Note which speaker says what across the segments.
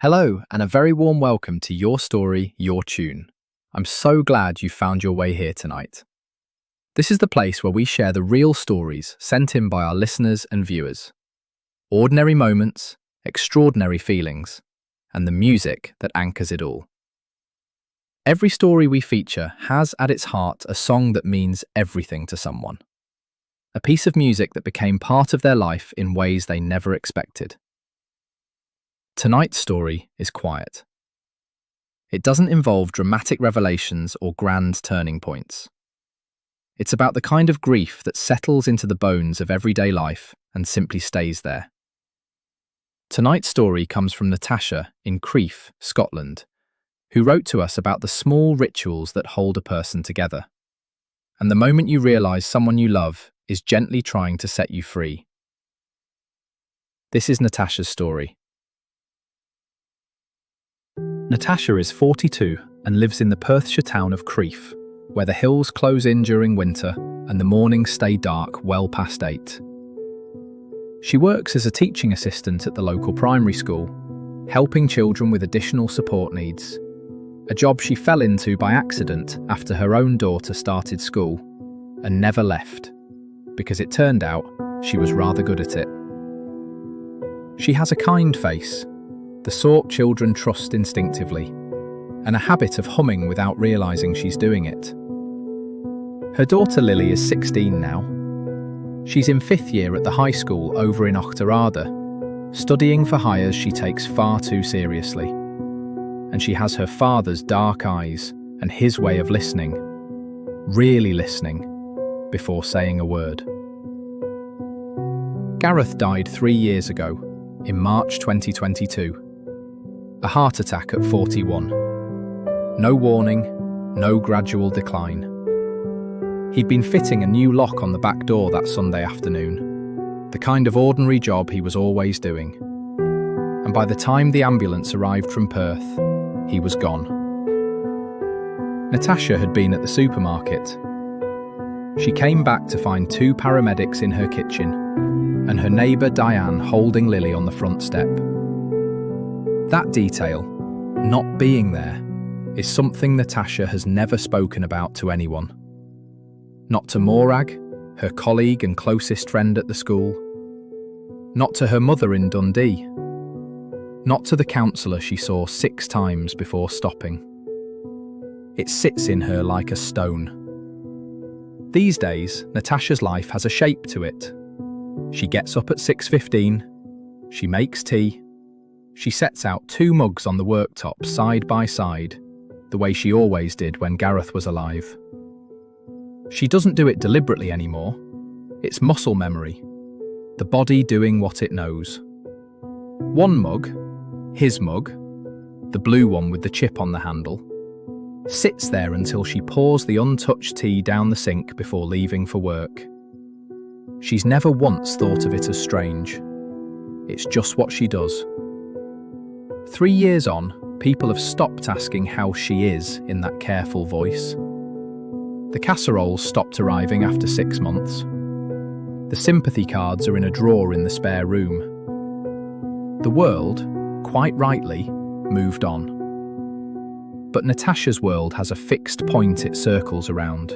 Speaker 1: Hello, and a very warm welcome to Your Story, Your Tune. I'm so glad you found your way here tonight. This is the place where we share the real stories sent in by our listeners and viewers. Ordinary moments, extraordinary feelings, and the music that anchors it all. Every story we feature has at its heart a song that means everything to someone. A piece of music that became part of their life in ways they never expected. Tonight's story is quiet. It doesn't involve dramatic revelations or grand turning points. It's about the kind of grief that settles into the bones of everyday life and simply stays there. Tonight's story comes from Natasha in Crieff, Scotland, who wrote to us about the small rituals that hold a person together, and the moment you realise someone you love is gently trying to set you free. This is Natasha's story. Natasha is 42 and lives in the Perthshire town of Crieff, where the hills close in during winter and the mornings stay dark well past 8. She works as a teaching assistant at the local primary school, helping children with additional support needs, a job she fell into by accident after her own daughter started school and never left, because it turned out she was rather good at it. She has a kind face, the sort children trust instinctively, and a habit of humming without realising she's doing it. Her daughter Lily is 16 now. She's in 5th year at the high school over in Auchterarder, studying for hires she takes far too seriously. And she has her father's dark eyes and his way of listening, really listening, before saying a word. Gareth died 3 years ago, in March 2022. A heart attack at 41. No warning, no gradual decline. He'd been fitting a new lock on the back door that Sunday afternoon, the kind of ordinary job he was always doing. And by the time the ambulance arrived from Perth, he was gone. Natasha had been at the supermarket. She came back to find 2 paramedics in her kitchen and her neighbour Diane holding Lily on the front step. That detail, not being there, is something Natasha has never spoken about to anyone. Not to Morag, her colleague and closest friend at the school. Not to her mother in Dundee. Not to the counsellor she saw 6 times before stopping. It sits in her like a stone. These days, Natasha's life has a shape to it. She gets up at 6:15, she makes tea, she sets out 2 mugs on the worktop side by side, the way she always did when Gareth was alive. She doesn't do it deliberately anymore. It's muscle memory, the body doing what it knows. One mug, his mug, the blue one with the chip on the handle, sits there until she pours the untouched tea down the sink before leaving for work. She's never once thought of it as strange. It's just what she does. 3 years on, people have stopped asking how she is in that careful voice. The casseroles stopped arriving after 6 months. The sympathy cards are in a drawer in the spare room. The world, quite rightly, moved on. But Natasha's world has a fixed point it circles around.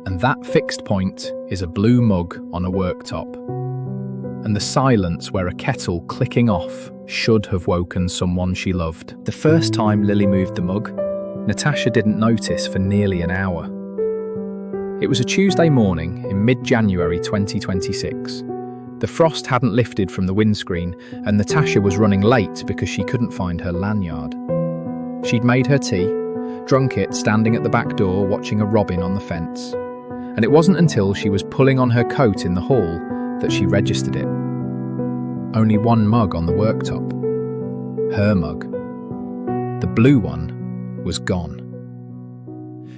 Speaker 1: And that fixed point is a blue mug on a worktop. And the silence where a kettle clicking off should have woken someone she loved. The first time Lily moved the mug, Natasha didn't notice for nearly an hour. It was a Tuesday morning in mid-January 2026. The frost hadn't lifted from the windscreen and Natasha was running late because she couldn't find her lanyard. She'd made her tea, drunk it standing at the back door watching a robin on the fence. And it wasn't until she was pulling on her coat in the hall that she registered it. Only 1 mug on the worktop. Her mug. The blue one was gone.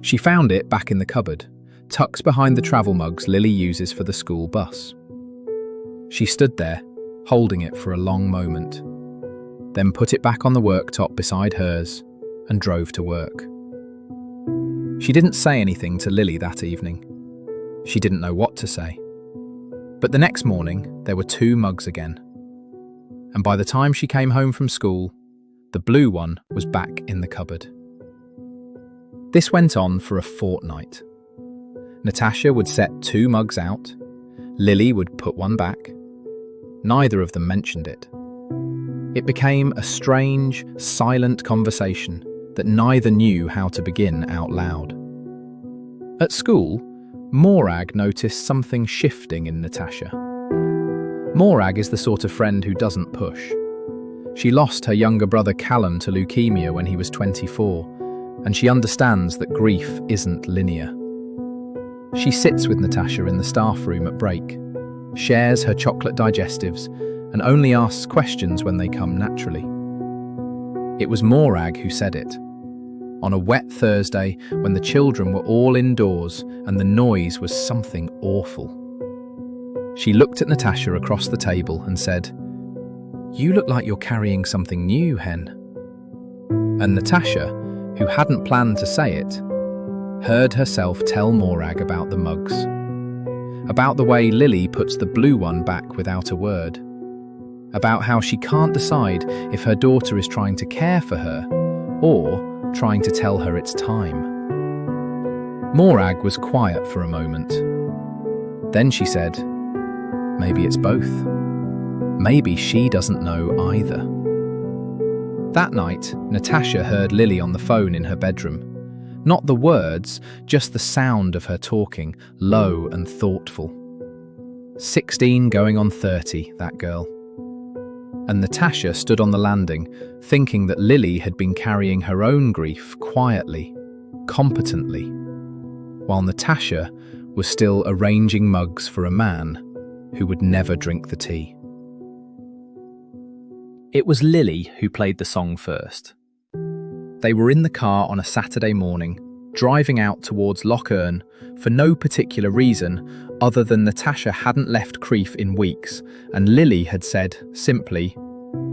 Speaker 1: She found it back in the cupboard, tucked behind the travel mugs Lily uses for the school bus. She stood there, holding it for a long moment, then put it back on the worktop beside hers and drove to work. She didn't say anything to Lily that evening. She didn't know what to say. But the next morning, there were 2 mugs again. And by the time she came home from school, The blue one was back in the cupboard. This went on for a fortnight. Natasha would set 2 mugs out. Lily would put one back. Neither of them mentioned it. It became a strange, silent conversation that neither knew how to begin out loud. At school, Morag noticed something shifting in Natasha. Morag is the sort of friend who doesn't push. She lost her younger brother Callum to leukemia when he was 24, and she understands that grief isn't linear. She sits with Natasha in the staff room at break, shares her chocolate digestives, and only asks questions when they come naturally. It was Morag who said it. On a wet Thursday, when the children were all indoors and the noise was something awful. She looked at Natasha across the table and said, "You look like you're carrying something new, hen." And Natasha, who hadn't planned to say it, heard herself tell Morag about the mugs. About the way Lily puts the blue one back without a word. About how she can't decide if her daughter is trying to care for her or trying to tell her it's time. Morag was quiet for a moment. Then she said, "Maybe it's both. Maybe she doesn't know either." That night, Natasha heard Lily on the phone in her bedroom. Not the words, just the sound of her talking, low and thoughtful. 16 going on 30, that girl. And Natasha stood on the landing, thinking that Lily had been carrying her own grief quietly, competently, while Natasha was still arranging mugs for a man who would never drink the tea. It was Lily who played the song first. They were in the car on a Saturday morning, driving out towards Loch for no particular reason other than Natasha hadn't left Crieff in weeks, and Lily had said, simply,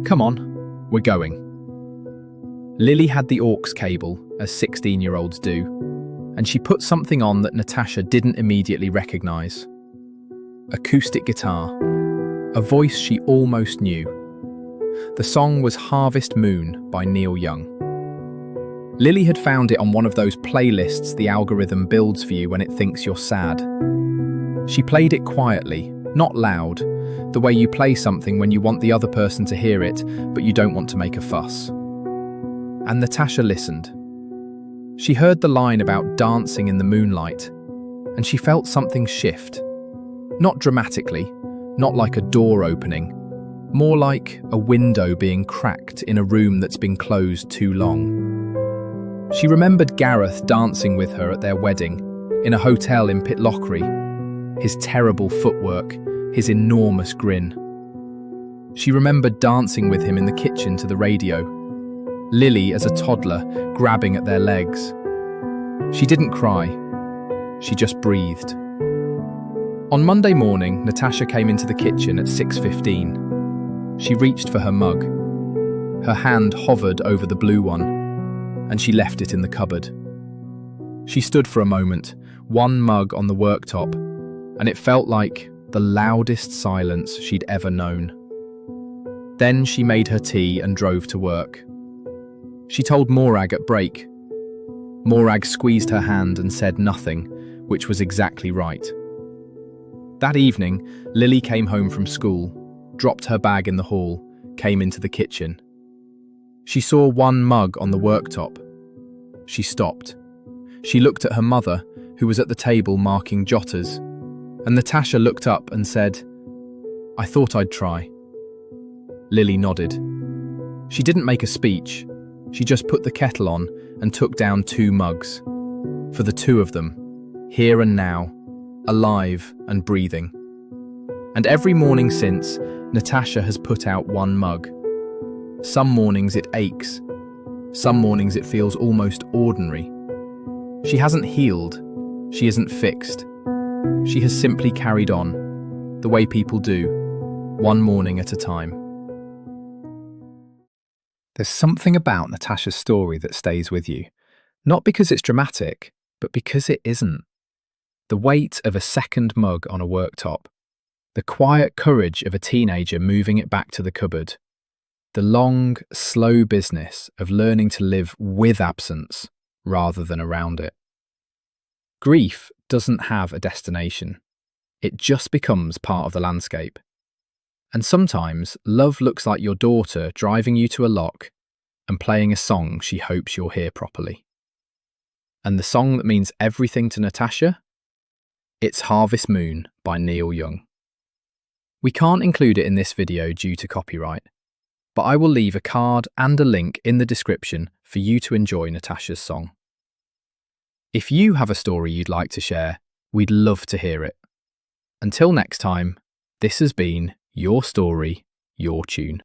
Speaker 1: "Come on, we're going." Lily had the aux cable, as 16-year-olds do, and she put something on that Natasha didn't immediately recognise. Acoustic guitar, a voice she almost knew. The song was Harvest Moon by Neil Young. Lily had found it on one of those playlists the algorithm builds for you when it thinks you're sad. She played it quietly, not loud, the way you play something when you want the other person to hear it, but you don't want to make a fuss. And Natasha listened. She heard the line about dancing in the moonlight, and she felt something shift. Not dramatically, not like a door opening, more like a window being cracked in a room that's been closed too long. She remembered Gareth dancing with her at their wedding, in a hotel in Pitlochry, his terrible footwork, his enormous grin. She remembered dancing with him in the kitchen to the radio, Lily as a toddler grabbing at their legs. She didn't cry, she just breathed. On Monday morning, Natasha came into the kitchen at 6:15. She reached for her mug. Her hand hovered over the blue one, and she left it in the cupboard. She stood for a moment, one mug on the worktop, and it felt like the loudest silence she'd ever known. Then she made her tea and drove to work. She told Morag at break. Morag squeezed her hand and said nothing, which was exactly right. That evening, Lily came home from school, dropped her bag in the hall, came into the kitchen. She saw one mug on the worktop. She stopped. She looked at her mother, who was at the table marking jotters, and Natasha looked up and said, "I thought I'd try." Lily nodded. She didn't make a speech. She just put the kettle on and took down 2 mugs. For the 2 of them, here and now, alive and breathing. And every morning since, Natasha has put out 1 mug. Some mornings it aches. Some mornings it feels almost ordinary. She hasn't healed. She isn't fixed. She has simply carried on, the way people do, one morning at a time. There's something about Natasha's story that stays with you. Not because it's dramatic, but because it isn't. The weight of a second mug on a worktop. The quiet courage of a teenager moving it back to the cupboard. The long, slow business of learning to live with absence rather than around it. Grief doesn't have a destination. It just becomes part of the landscape. And sometimes love looks like your daughter driving you to a loch and playing a song she hopes you'll hear properly. And the song that means everything to Natasha? It's Harvest Moon by Neil Young. We can't include it in this video due to copyright, but I will leave a card and a link in the description for you to enjoy Natasha's song. If you have a story you'd like to share, we'd love to hear it. Until next time, this has been Your Story, Your Tune.